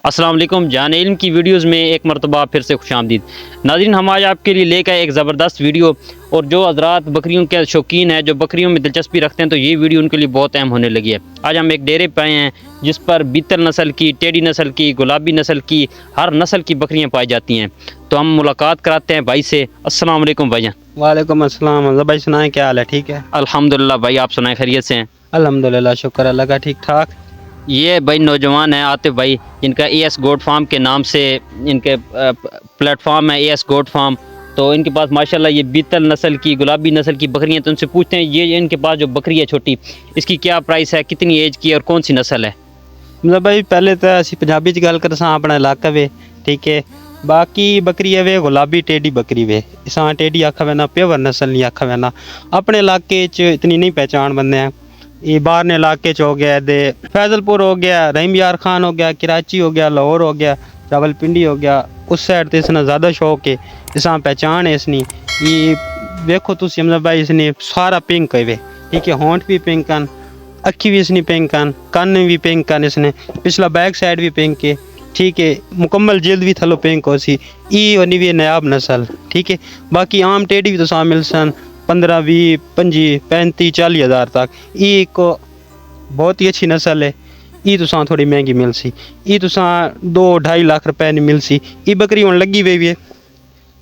अस्सलाम वालेकुम। जान इल्म की वीडियोस में एक मरतबा फिर से खुशामदीद। नाज़रीन, हम आज आपके लिए लेकर एक ज़बरदस्त वीडियो, और जो हज़रात बकरियों के शौकीन हैं, जो बकरियों में दिलचस्पी रखते हैं, तो ये वीडियो उनके लिए बहुत अहम होने लगी है। आज हम एक डेरे पे आए हैं जिस पर बीतल नस्ल की, टेडी नस्ल की, गुलाबी नस्ल की, हर नस्ल की बकरियाँ पाई जाती हैं। तो हम मुलाकात कराते हैं भाई से। अस्सलाम वालेकुम भाईजान। वालेकुम अस्सलाम। हमजा भाई सुनाएं, क्या हाल है? ठीक है अल्हम्दुलिल्लाह भाई, आप सुनाए खैरियत से हैं? अल्हम्दुलिल्लाह, शुक्र अल्लाह का, ठीक ठाक। ये भाई नौजवान है आतिफ भाई, जिनका एएस गोट फार्म के नाम से इनके प्लेटफॉर्म है, एएस गोट फार्म। तो इनके पास माशाल्लाह ये बीतल नस्ल की, गुलाबी नस्ल की बकरियां। तो उनसे पूछते हैं ये इनके पास जो बकरी है छोटी, इसकी क्या प्राइस है, कितनी एज की और कौन सी नस्ल है? मतलब भाई पहले तो असी पंजाबी च गल करसां अपना इलाका वे, ठीक है। बाकी बकरी है वे गुलाबी टेडी बकरी वे, इसां टेडी आखा वैना, प्योर नस्ल नहीं आखा वैना। अपने इलाके च इतनी नहीं पहचान बंदे हैं। ये बाहर ने इलाके च हो गया, दे फैजलपुर हो गया, रहीम यार खान हो गया, कराची हो गया, लाहौर हो गया, रावलपिंडी हो गया, उस साइड तो इसना ज़्यादा शौक है, इसां पहचान है इसनी। ये देखो तुम मतलब भाई इसने सारा पिंक है वे, ठीक है। होंठ भी पिंक हैं, अखी भी इसने पिंक हैं, कान भी पिंक हैं, इसने पिछला बैक साइड भी पिंक है, ठीक है। मुकम्मल जिल्द भी थलो पिंक हो सी। ई वनी भी नयाब नस्ल, ठीक है। बाकी आम टेडी भी तो सा मिल सन 15, 20, 25, 35, 40 हज़ार तक। ई एक बहुत ही अच्छी नस्ल है। ई तुसा थोड़ी महंगी मिल सी, ई तुसा 2-2.5 लाख रुपए नहीं मिल सी। ई बकरी हुन लगी हुई है,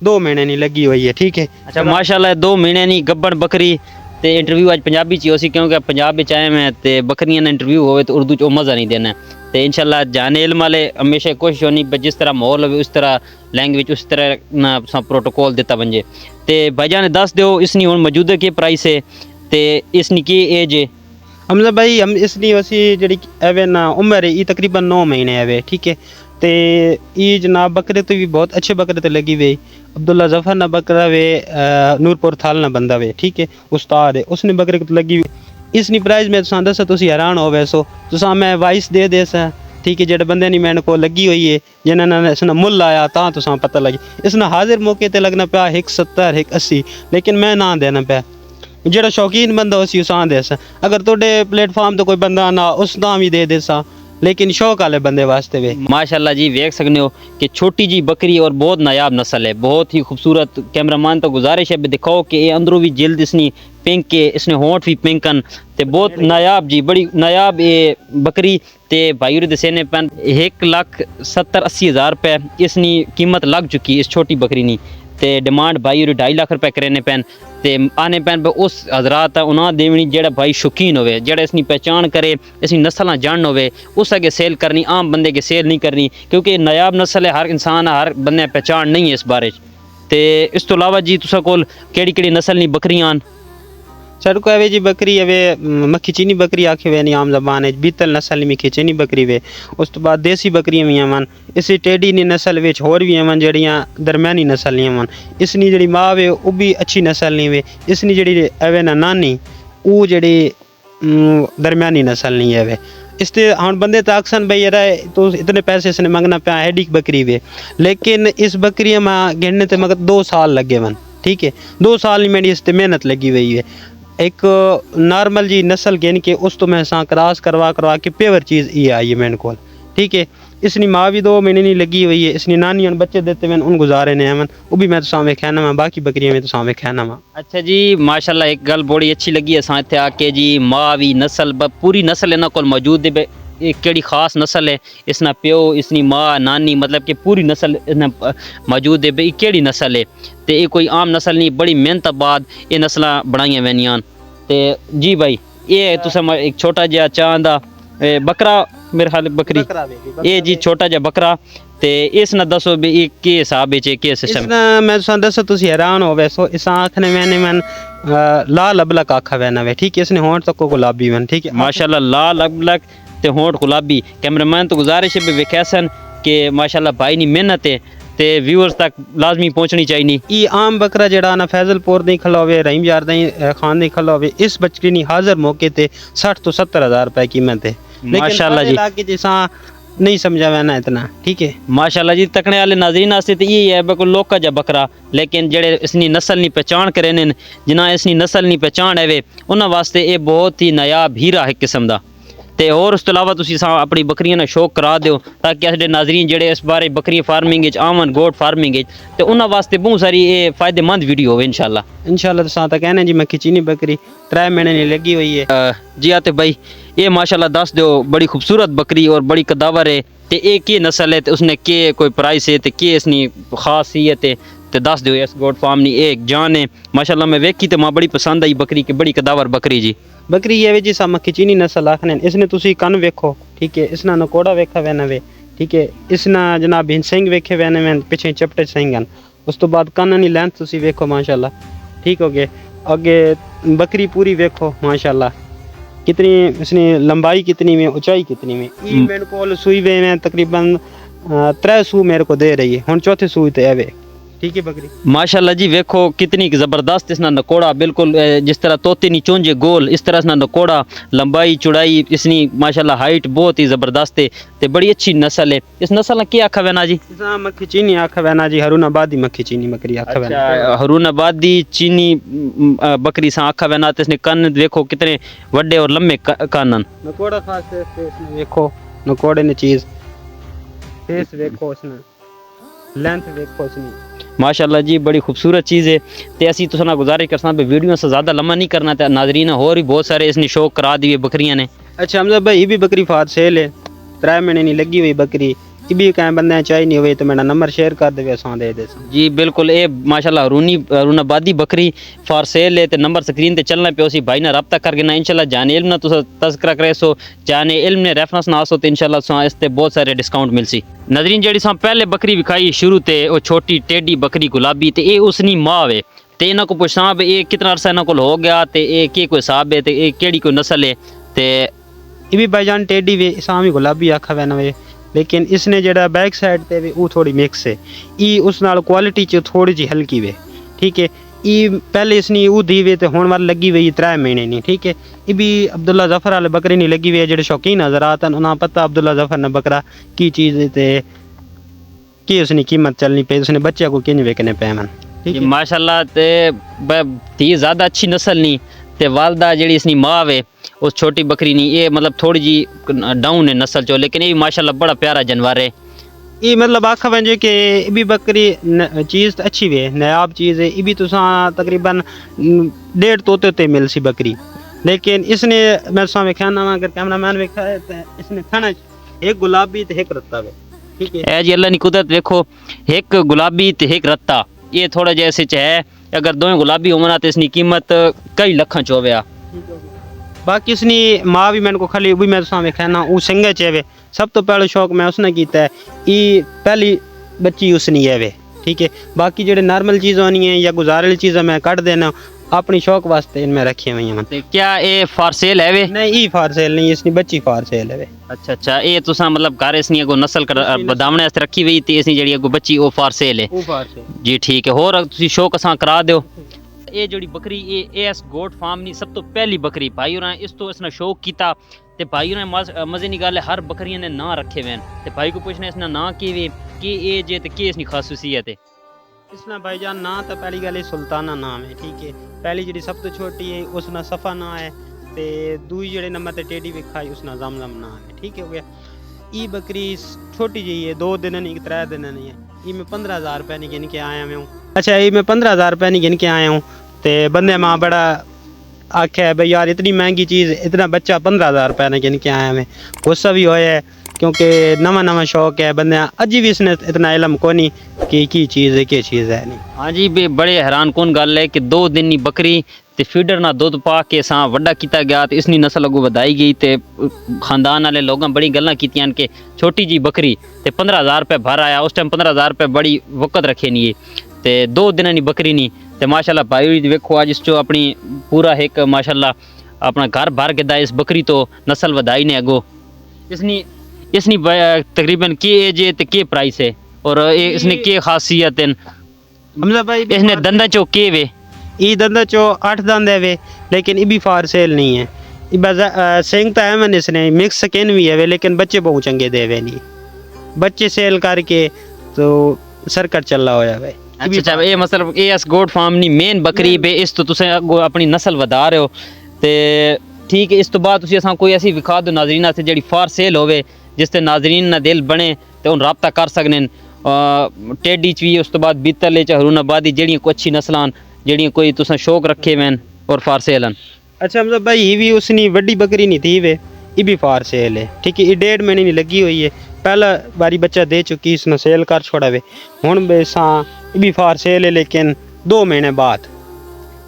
2 महीने नहीं लगी हुई है, ठीक है। अच्छा माशाल्लाह, 2 महीने नहीं गब्बड़ बकरी। तो इंटरव्यू आज पंजाबी च होसी, क्योंकि पंजाब में आए मैं, तो बकरियां ने इंटरव्यू होवे तो उर्दू च मज़ा नहीं देना। तो इंशाल्लाह जाने इल्म वाले हमेशा कोशिश होनी जिस तरह माहौल हो उस तरह लैंग्वेज उस तरह ना प्रोटोकॉल दिता बन जे। तो भाईजान दस दो इसनी हुन मौजूदा की प्राइस है, तो इसनी की एज है? मतलब भाई हम इसलिए वैसी जी एवे ना उम्र है, ये तकरीबन 9 महीने है, ठीक है। तो ये जनाब बकरे तो भी बहुत अच्छे बकरे तो लगी हुई। अब्दुल्ला जफ़र ना बकरा वे, नूरपुर थाल ना बंदा वे, ठीक है, उस्ताद है, उसने बकरे को तो लगी हुई। इसनी प्राइस में तुसा दसा तुसी हैरान हो वैसो तुसा मैं वाइस दे सा, ठीक है। जेडे बंदे नहीं मैंने को लगी हुई है, जिन्होंने इसने मुल आया ता तुसा पता लगी। इसने हाजिर मौके ते लगना पाया 170, 180, लेकिन मैं ना देना पाया। जेड़ा शौकीन बंदा उसी उस दे सा। अगर तोड़े प्लेटफॉर्म तो कोई बंदा ना उस दाम ही दे सा, लेकिन शौक वाले बंदे वास्ते वे। माशाल्लाह जी, देख सकते हो कि छोटी जी बकरी और बहुत नायाब नस्ल है, बहुत ही खूबसूरत। कैमरामैन तो गुजारिश है दिखाओ कि ये अंदरों भी जिल्द इसनी पिंक के, इसने होंठ भी पिंक हैं, ते बहुत नायाब जी, बड़ी नायाब ये बकरी। ते भाई दसेने पैन 1,70,80 हज़ार रुपये इसनी कीमत लग चुकी इस छोटी बकरी नी। ते डिमांड भाई 2.5 लाख रुपए करने पैन, ते आने पैन पे उस हजरात उन्होंने देवनी जेड़ा भाई शौकीन होवे, जेड़ा इसकी पहचान करे, इसकी नस्ल जान होवे, उस अगे सेल करनी। आम बंदे के सेल नहीं करनी, क्योंकि नायाब नस्ल है, हर इंसान हर बंदे पहचान नहीं है इस बारे। तो इस तो अलावा जी तुसा कोल केड़ी नस्ल नी बकरियां? सर को अवे जी बकरी अवे मक्खी चीनी बकरी आखे वे, आम जबान है बीतल नस्ल मक्खी चीनी बकरी वे। उस तो बाद देसी बकरियां भी आवन, इसी टेडी नी नस्ल विच होर भी आवन जड़ियां दरम्यानी नस्ल नहीं आवन। इसनी जड़ी माँ वे वो भी अच्छी नस्ल नहीं वे। इसनी जड़ी अवे ना नानी वो जड़ी दरम्यानी नस्ल नहीं है वे। इसते हम बंदे तो अक्सर भाई यार तो इतने पैसे इसने मंगना पाया हेडिक बकरी वे, लेकिन इस बकरी में गिनने ते मगर 2 साल लगे वन, ठीक है। 2 साल ही मेरी इस पर मेहनत लगी हुई है। एक नॉर्मल जी नस्ल गिन के उस तो मैं सा क्रॉस करवा के प्योर चीज़ ये आई है मेरे को, ठीक है। इसनी माँ भी 2 महीने नहीं लगी हुई है। इसनी नानी उन बच्चे देते हुए उन गुजारे ने अमन, वो भी मैं तो सामने खाना वा, बाकी बकरियाँ में तो सामने खाना वा। अच्छा जी माशाल्लाह, एक गल बड़ी अच्छी लगी है साथ आके जी, माँ भी नस्ल पूरी नस्ल इन्हों को मौजूद है। एक केड़ी खास नस्ल है, इसना प्यो, इसनी माँ, नानी, मतलब कि पूरी नस्ल मौजूद है। भाई केड़ी नस्ल है? तो ये कोई आम नस्ल नहीं, बड़ी मेहनत बाद ये नस्ल बनाई वैनियान। तो जी भाई ये तुम एक छोटा जहा चांदा बकरा, मेरे ख्याल बकरी ये जी छोटा जहा बकरा। तो इस ना दसो भी ये के हिसाब के सिस्टम? मैं दसो तुम हैरान हो वैसो। इस आखने मैंने मन लाल अबलक आखा वैना वे, ठीक है। इसने होंठ तक को गुलाबी वन, ठीक है। माशाल्लाह लाल अबलक ते होंठ गुलाबी। कैमरामैन तो गुजारिश है विख्यासन कि माशाल्लाह भाई नी मेहनत है, तो व्यूअर्स तक लाजमी पहुंचनी चाहिए। ये आम बकरा जड़ा ना फैजलपुर नहीं खला होवे, रहीम यार खान नहीं खला होवे, इस बकरी नी हाजिर मौके ते 60 तो 70 हज़ार रुपए कीमत है। माशाल्लाह जी, जैसा नहीं समझा वैना इतना, ठीक है। माशाल्लाह जी, तकने वाले नाजरीन वास्ते तो ये है बिल्कुल लोका जा बकरा, लेकिन जेड़े इसनी नस्ल नहीं पहचान करे ने, जिन्हें इसनी नस्ल नहीं पहचान है वे, उन्होंने वास्ते ये बहुत ही नायाब हीरा है किस्म का। ਤੇ ਹੋਰ ਉਸ ਤੋਂ ਇਲਾਵਾ ਤੁਸੀਂ ਆਪਣੀ ਬੱਕਰੀਆਂ ਨਾਲ ਸ਼ੌਕ ਕਰਾ ਦਿਓ ਤਾਂ ਕਿ ਸਾਡੇ ਨਾਜ਼ਰੀਨ ਜਿਹੜੇ ਇਸ ਬਾਰੇ ਬੱਕਰੀ ਫਾਰਮਿੰਗ ਵਿੱਚ ਆਵਣ ਗੋਟ ਫਾਰਮਿੰਗ ਵਿੱਚ ਤੇ ਉਹਨਾਂ ਵਾਸਤੇ ਬਹੁਤ ਸਾਰੀ ਇਹ ਫਾਇਦੇਮੰਦ ਵੀਡੀਓ ਹੋਵੇ इंशाल्लाह। इंशाल्लाह तुसां तां कहने जी मक्खी चीनी बकरी 3 महीने नहीं लगी हुई है। जी आते भाई ये माशाल्लाह दस दो बड़ी खूबसूरत बकरी और बड़ी कदावर है ते ये की नस्ल है ते उसने के कोई प्राइस है ते के इसनी खासियत है ते दस दो इस गोट फार्म नी एक जान है माशाल्लाह मैं वेखी ते मां बड़ी पसंद आई बकरी की बड़ी कदावर बकरी जी। बकरी ये वे जी सा मक्खी चीनी नस्ल आखने इसने तुसी कन वेखो ठीक है इसना नकोड़ा वेखा वे नवे ठीक है इसना जनाब सिंह वेखे वे नवे पिछे चपटे सिंह उस तो बाद कन नी लेंथ तुसी वेखो माशाल्लाह ठीक हो गए। आगे बकरी पूरी वेखो माशाल्लाह कितनी इसने लंबाई कितनी में ऊंचाई कितनी में ये मेरे को सुई वे में तकरीबन 3 सू मेरे को दे रही है हुन चौथे सूई ते आवे ठीक है बकरी माशाल्लाह जी वेखो कितनी जबरदस्त इसना नकोड़ा बिल्कुल जिस तरह तोते नी चोंजे गोल इस तरह इसना नकोड़ा लंबाई चौड़ाई इसनी माशाल्लाह हाइट बहुत ही जबरदस्त है ते बड़ी अच्छी नस्ल है। इस नस्ल की आखा वेना जी इसा मक्खी चीनी आखा वेना जी हरुनाबादी मक्खी चीनी बकरी आखा वेना हरुनाबादी चीनी बकरी सा आखा वेना ते इसने कन्न देखो कितने बड़े और लंबे कानन नकोड़ा खास इसने देखो नकोड़े ने चीज फेस देखो इसने लेंथ देखो इसने माशाल्लाह जी बड़ी खूबसूरत चीज़ है ते असी तुसा गुजारिश करसा भी वीडियो से ज़्यादा लम्बा नहीं करना था नाजरीन और भी बहुत सारे इसने शौक करा दिए बकरियां ने। अच्छा हमजा भाई ये भी बकरी फार सेल है 3 महीने नहीं लगी हुई बकरी ये भी कहीं बंदे चाहिए नहीं हुई तो मेरा नंबर शेयर कर दे असां दे दे जी बिल्कुल ये माशाल्लाह हरुनाबादी बकरी फार सेल है तो नंबर स्क्रीन ते चलना पे उसी भाई ना रब्ता करके ना इंशाल्लाह जाने इल्म ना तुसा तज़किरा करे सो जाने इल्म ने रेफरेंस ना सो तो इंशाल्लाह तुसा इस ते बहुत सारे डिस्काउंट मिलसी। नाज़रीन जेड़ी सा पहले बकरी विखाई शुरू ते वो छोटी टेढ़ी बकरी गुलाबी ते ये उसनी माँ वे ते इन्हां को पुछना भी ये कितना अरसा इन्हां कोल हो गया ते ये के कोई हिसाब है ते ये केड़ी कोई नस्ल है ते ये भी भाईजान टेढ़ी वे सामी गुलाबी आखा वे नवे लेकिन इसने जड़ा बैक साइड ते भी वो थोड़ी मिक्स है ई उस नाल क्वालिटी च थोड़ी जी हल्की वे ठीक है ई पहले इसनी वो दी वे ते हुण वाल लगी हुई 3 महीने नहीं ठीक है ये भी अब्दुल्ला जफर वाले बकरी नहीं लगी हुई है जेडे शौकीन नजर आते उन्हें पता अब्दुल्ला जफर ने बकरा की चीज़ ते की उसनी कीमत चलनी पे उसने बच्चे को किंज वेकने पे मन ठीक है माशाल्लाह ते ती ज़्यादा अच्छी नस्ल नहीं ते वालदा जेड़ी इसनी माँ वे उस छोटी बकरी नहीं ये मतलब थोड़ी जी डाउन है नस्ल चो लेकिन ये माशाल्लाह बड़ा प्यारा जानवर है। ये मतलब आखा वंजे कि ये भी बकरी चीज़ अच्छी वे नायाब चीज़ है ये भी तुसा तकरीबन 1.5 तोते ते मिल सी बकरी लेकिन इसने मैं तुसा वेखाना अगर कैमरा मैन वेखा है तो इसने खाना एक गुलाबी ते एक रत्ता वे ठीक है ए जी अल्लाह नी कुदरत देखो एक गुलाबी ते एक रत्ता ये थोड़ा जैसे है अगर दोनों गुलाबी होना तो इसकी कीमत कई लखा चोवे बाकी उसनी माँ भी मैंने को खाली भी मैं तुसा वेखाना वो सिंगे चेवे सब तो पहले शौक मैं उसने किया है ये पहली बच्ची उसनी है वे ठीक है बाकी जेडे नॉर्मल चीज़ होनी है या गुजारे चीज़ें मैं कट देना अपनी शौक वास्ते इनमें रखी हुई हैं। क्या ये फार सेल है वे नहीं ये फार सेल नहीं इसनी बच्ची फार सेल है वे अच्छा अच्छा ये तुसा मतलब घर इसनी अगो नस्ल कर बदावने वास्ते रखी हुई थी इसनी जेडी अगो बच्ची वो फार सेल है वो फार सेल जी ठीक है होर तुसी शौक असा करा दियो। ये जेडी बकरी ये एस गोट फार्म नी सब तो पहली बकरी भाई होना इस तो इसने शौक किया ते भाई ने मजे की गल है हर बकरियां ने ना रखे हुए ते भाई को पूछना इसने ना कि ये जे ते के इसनी खासियत है इसना भाईजान ना तो पहली गल सुल्ताना नाम है ठीक है पहली जी सब तो छोटी है उसना सफ़ा ना है ते दूई जेडे नंबर ते टेढ़ी विखाई उसना जमजम ना है ठीक है हो गया। ये बकरी छोटी जी है 2 दिन नहीं 3 दिन नहीं है ये मैं 15,000 रुपये नहीं गिन के आया मैं हूँ अच्छा ये मैं 15,000 रुपये नहीं गिन के आया हूँ तो बंदे माँ बड़ा आख्या है भाई यार इतनी महंगी चीज़ इतना बच्चा 15,000 रुपये ने गिन के आया मैं गुस्सा भी होया है क्योंकि नवा शौक है बंदे अजी भी इसने इतना इलम को नहीं कि चीज़ है क्या चीज़ है नहीं। हाँ जी बड़े हैरान कौन गल है कि 2 दिन की बकरी ते फीडर ना दुध पा के सा वड्डा किया गया तो इसनी नस्ल अगू वधाई गई तो खानदान वाले लोगों बड़ी गल्लां कीतियां कि छोटी जी बकरी ते 15,000 रुपये भर आया उस टाइम 15,000 रुपये बड़ी वक़्त रखे नहीं है ते 2 दिन की बकरी नहीं तो माशाल्लाह भाई देखो आज इस अपनी पूरा एक माशाल्लाह अपना घर भर के दा इस बकरी तो नस्ल वधाई ने अगो इसनी इसनी तकरीबन के एज है तो के प्राइस है और इसने के खासियत है हमजा भाई इसने दंदा चो के वे ये दंदा चो 8 दंद है वे लेकिन ये भी फार सेल नहीं है सिंह तो है मैंने इसने मिक्स स्किन भी है वे लेकिन बच्चे बहुत चंगे दे वे नहीं बच्चे सेल करके तो सरकट चल रहा होया भाई अच्छा ये मतलब ये अस गोट फार्म नी मेन बकरी पे इस तो तुसे अपनी नस्ल वधा रहे हो ते ठीक है, इस तो बाद तुसी असां कोई ऐसी विखा दो नाजरीन से जेड़ी फार सेल होवे जिस ते नाजरीन ना दिल बने ते उन राब्ता कर सकने टेडी च भी, उस तो बाद बीतल च हरूनाबादी जेड़ियां कोई अच्छी नस्लां जेड़ियां कोई तुसां शौक रखे वैन और फार सेल हैं। अच्छा मतलब भाई ये भी उसनी वड्डी बकरी नहीं थी वे, ये भी फार सेल है, ठीक है। ये 1.5 महीने नहीं लगी हुई है, पहला बारी बच्चा दे चुकी, इसने सेल कर छोड़ा वे। हुन बेसा ये भी फार सेल है, लेकिन 2 महीने बाद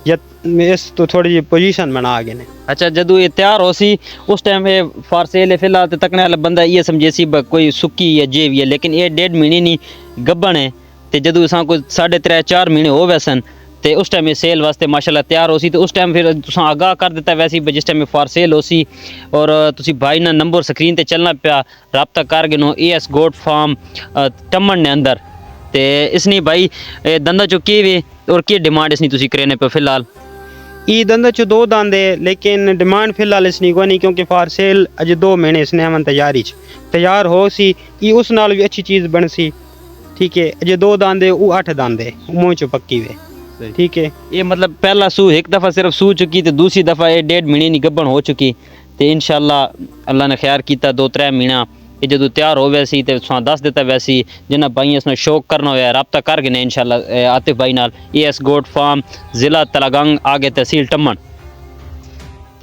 या इस तो थोड़ी जी पोजीशन बना आगे ने। अच्छा, जदों ये तैयार हो सी उस टाइम ये फार सेल है, फिलहाल तो तकने वाला बंदा ये समझे सी कोई सुक्की या जे भी है, लेकिन ये 1.5 महीने नहीं गब्बन है। तो जदों असां कोई 3.5-4 महीने हो वैसन ते उस टाइम ये सेल वास्ते माशाल्लाह तैयार हो सी, तो उस टाइम फिर तुसां आगाह कर दिता वैसी जिस टाइम फार सेल हो सी। और तुसी भाई ना नंबर स्क्रीन ते चलना पिया, राब्ता कर गिनो AS गोट फार्म टमन ने अंदर। ते इसनी भाई दंदा चुकी हुई और की डिमांड इसनी तुसी करेने पे फिलहाल? ये दंदा चो 2 दांद है, लेकिन डिमांड फिलहाल इसनी कोई नहीं, क्योंकि फार सेल अज 2 महीने इसने अमन तैयारी तैयार हो सी। ये उस नाल भी अच्छी चीज़ बन सी, ठीक है। अज 2 दांद है, वो 8 दांद है, मुँह चो पक्की वे, ठीक है। ये मतलब पहला सूह एक दफ़ा सिर्फ सूह चुकी तो दूसरी दफ़ा ये 1.5 महीने नहीं गब्बन हो चुकी। तो इंशाल्लाह अल्लाह ने खैर किया 2-3 महीना ये जो तैयार हो वैसी तो तुसां दस दिता वैसी। जिन्हें भाई इसने शौक करना होया राब्ता कर गए इंशाल्लाह आतिफ भाई नाल। AS गोट फार्म, ज़िला तलागंग, आगे तहसील टमन।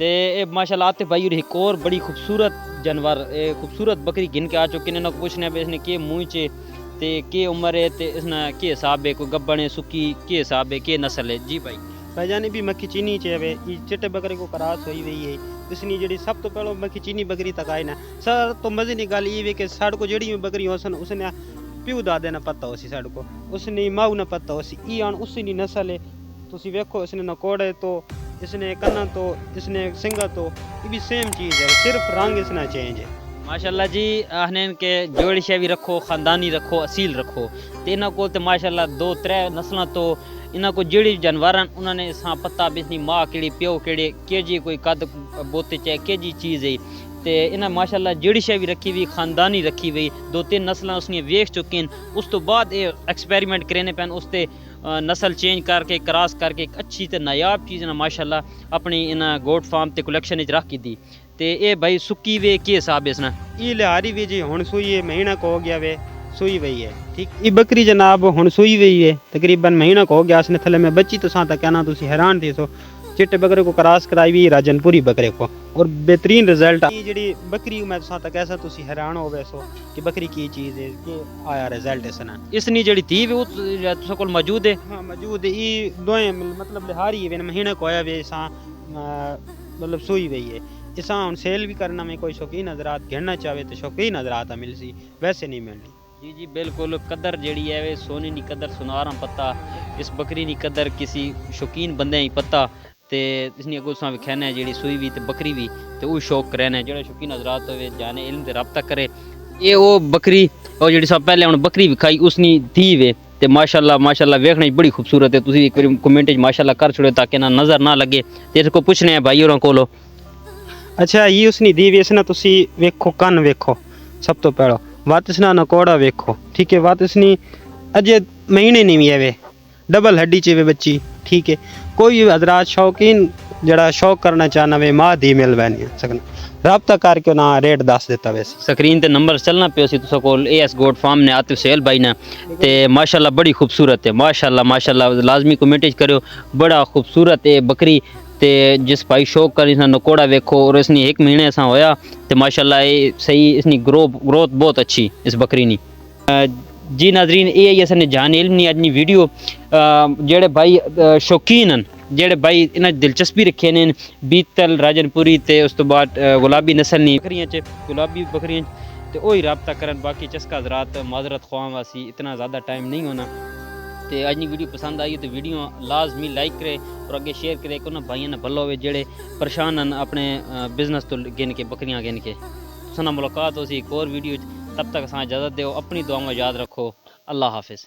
तो माशाल्लाह आतिफ भाई एक और बड़ी खूबसूरत जानवर खूबसूरत बकरी गिन के आ चुके हैं। इन्होंने पूछने पे इसने के मुँह चे ते के उम्र है, तो इसने के हिसाब है, कोई गब्बन है सुक्की के हिसाब है, के नस्ल है? जी भाई भाईजान भी मक्खी चीनी चे ये चिट्टे बकरे को करास हुई हुई है। इसनी जी सब तो पहले मक्खी चीनी बकरी तक आई ना सर। तो मजे की गल ये कि साढ़े को जी बकरी हो सन उसने प्यू दादे ना पता हो सी, साढ़े को उसने माऊ ना पता हो सी। ई आन उसी नस्ल है। तुसी वेखो इसने नकोड़े तो इसने कन्ना तो इसने सिंगा तो ये भी सेम चीज़ है, सिर्फ रंग इसना चेंज है। माशाल्लाह जी आखने के जोड़ी शे भी रखो, ख़ानदानी रखो, असील रखो। तो इन्हों को तो माशाल्लाह 2-3 नस्लों तो इन्हों को जेड़ी जानवर उन्होंने सा पता भी इसकी माँ केड़ी प्यो केड़े के जी कोई कद बोते चाहे के जी चीज़ है। तो इन्हें माशाल्लाह जेड़ी शे भी रखी हुई ख़ानदानी रखी हुई 2-3 नस्लें उसने वेख चुकी हैं। उस तो बाद ये एक्सपेरिमेंट करने पैन उस ते नस्ल चेंज करके क्रॉस करके एक अच्छी तो नायाब चीज़ ना माशाल्लाह अपनी इन्हें गोट फार्म ते कलेक्शन रखी दी। तो ये भाई सुक्की वे के हिसाब है इसना? ये लिहारी भी जी हुण सुई है, महीना को हो गया वे सुई वही है, ठीक। ये बकरी जनाब हुण सुई वही है, तकरीबन महीना को हो गया। इसने थले में बच्ची तो साथ कहना तुसी हैरान थी। सो चिट्टे बकरे को क्रॉस कराई हुई राजनपुरी बकरे को और बेहतरीन रिजल्ट। ये जी बकरी मैं साथ कैसा तुसी हैरान हो वैसो कि बकरी की चीज़ है कि आया रिजल्ट इसना। इसनी जड़ी थी वो तुसा कोल मौजूद है? हाँ मौजूद है। ये दोए मतलब लिहारी है, महीना को आया वे सा मतलब सुई वही है। इसा हम सेल भी करना में कोई शौकीन हजरात घेरना चाहे तो शौकीन हजरात मिल सी, वैसे नहीं मिलनी। जी जी बिल्कुल। कदर जड़ी है वे सोने की कदर सुनार पता, इस बकरी की कदर किसी शौकीन बंदे ही पता। तो इसनी अगो तुसां विखाना जी सुई भी तो बकरी भी तो वो शौक रहना जो शौकीन हजरात हो जाने इल्म से रब्ता करे। ये वो बकरी और जी सब पहले हम बकरी विखाई उसनी थी वे तो माशाल्लाह माशाल्लाह वेखने बड़ी खूबसूरत है। तुसी एक बार कमेंट माशाल्लाह कर छोड़ो ताकि ना नज़र ना लगे। तो इसको पूछने हैं भाई और कोलो। अच्छा ये उसनी दी वे इसना तुसी वेखो कन वेखो सब तो पहलो वात इसना नकोड़ा वेखो, ठीक है। वात इसनी अजे महीने नहीं भी है वे डबल हड्डी चे वे बच्ची, ठीक है। कोई हजरात शौकीन जड़ा शौक करना चाहना वे माँ दी मिल बैनी सकना रब्ता करके ना रेट दस देता वैसे स्क्रीन ते नंबर चलना पे सी तुसा कोल AS गोट फार्म ने आतिफ सेल भाई ने। ते माशाल्लाह बड़ी खूबसूरत है माशाल्लाह माशाल्लाह लाजमी कमेंट करो बड़ा खूबसूरत है बकरी। ते जिस भाई शौक कर इसने नकोड़ा वेखो और इसने 1 महीने ऐसा होया तो माशाल्लाह ये सही इसनी ग्रोथ बहुत अच्छी इस बकरी नी। जी नाजरीन ये असने जान इल्म नहीं अजनी वीडियो जेड़े भाई शौकीन हैं जेड़े भाई इन्हें दिलचस्पी रखे ने बीतल राजनपुरी ते उस तो बाद गुलाबी नस्ल नी बकरियां च गुलाबी बकरियां तो वही रब्ता करन। बाकी चस्का हज़रात माजरत ख्वाह वासी इतना ज़्यादा टाइम नहीं होना। तो अजनी वीडियो पसंद आई तो वीडियो लाजमी लाइक करे और अगे शेयर करे को भाइयों ने भलो हो जेड़े परेशान हैं अपने बिजनेस तो गिन के बकरियां गिन के। तुसा मुलाकात हो सी एक और वीडियो, तब तक असां इजाज़त दो। अपनी दुआ में याद रखो। अल्लाह हाफिज़।